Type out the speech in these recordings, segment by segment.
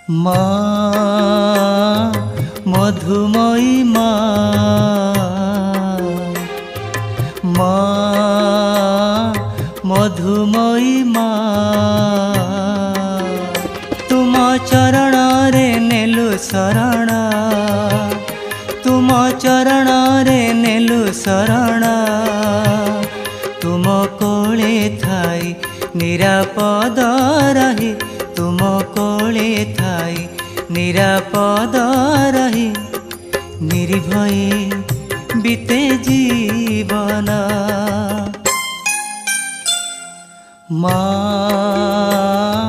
माँ मधुमयी माँ मधुमयी माँ तुम चरण रे नेलु शरण तुम चरण रे नेलु शरण तुम कोले थाई निरापद रही तुम कोले थाई निरापद रही निर्भय बीते जीवन माँ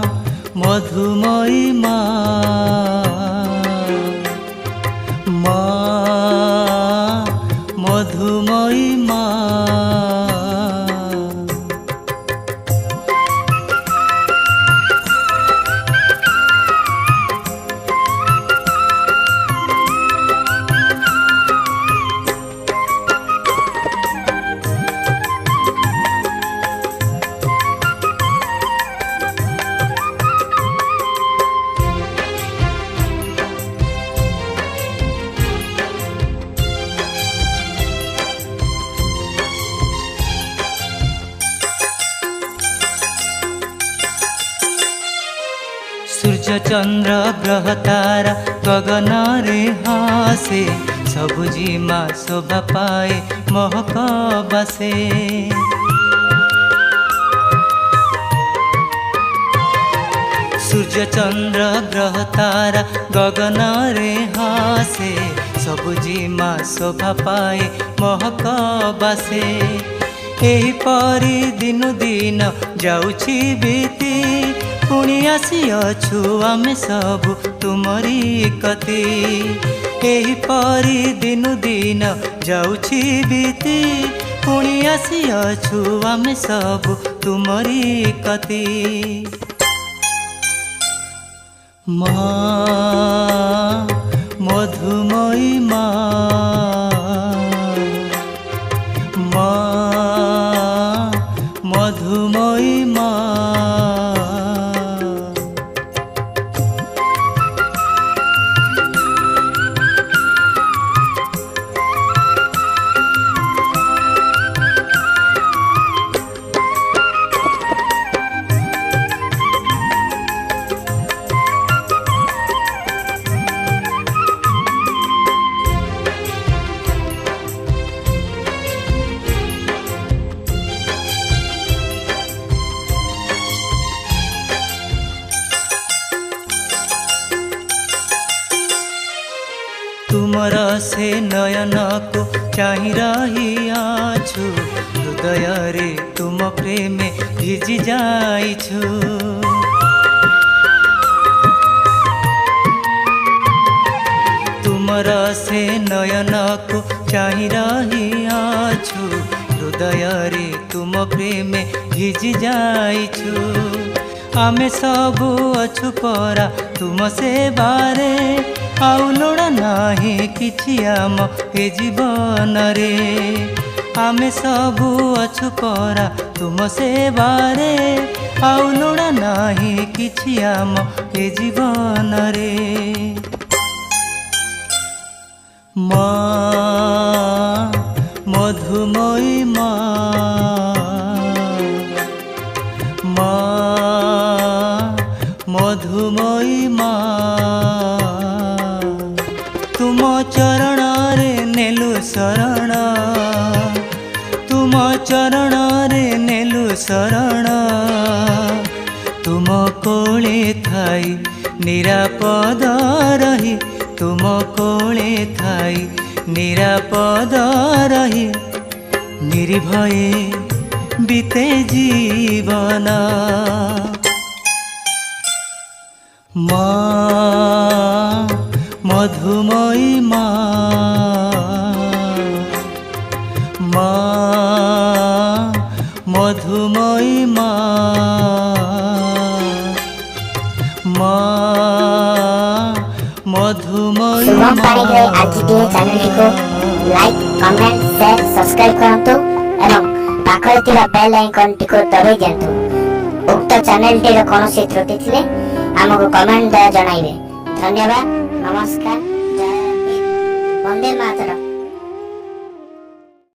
मधुमयी माँ मधुमयी माँ। सूर्य चंद्र ग्रह तारा गगन रे हासे सबुजिमा शोभा पाए महक बासे सूर्य चंद्र ग्रह तारा गगन रे हासे सबुजिमा शोभा पाए महक बासे एहिपरि दिनु दिन जाउछि बीती पुणी आसिअछु आमे सबु तुमरी कति एहिपरि दिनु दिन जाउछि बीती पुणी आसिअछु आमे सबु तुमरी कति माँ मधुमयी माँ मधुमयी माँ। तुमर से नयन को चाहि रहियाछु हृदय रे तुम प्रेम भिजी जाइछु तुमर से नयन को चाहि रहियाछु हृदय रे तुम प्रेम भिजी जाइछु आमे सबु अछु परा तुम से बारे आउ लोड़ा नाही किछि आम ए जीवन रे आमे सबु अछु परा तुम से बारे आउ लोड़ा नाही किछि आम ए जीवन रे माँ मधुमयी माँ मधुमयी माँ तुम चरण रे नेलु शरण तुम चरण रे नेलु शरण तुम कोले थाई निरापद रही तुम कोले थाई निरापद रही निर्भय बीते जीवन माँ मधुमयी माँ मधुमयी माँ मधुमयी शुभम पाणिग्राही आरजीटीए चैनल को लाइक कमेंट शेयर सब्सक्राइब करंतु एवं पाखरे थिबा बेल आइकन टिको दबाई दियंतु उक्त चैनल टीर कोनोसी त्रुटि थिले आमको कमेंट द्वारा जणाइबे। धन्यवाद, नमस्कार, जय हिंद, वंदे मातरम।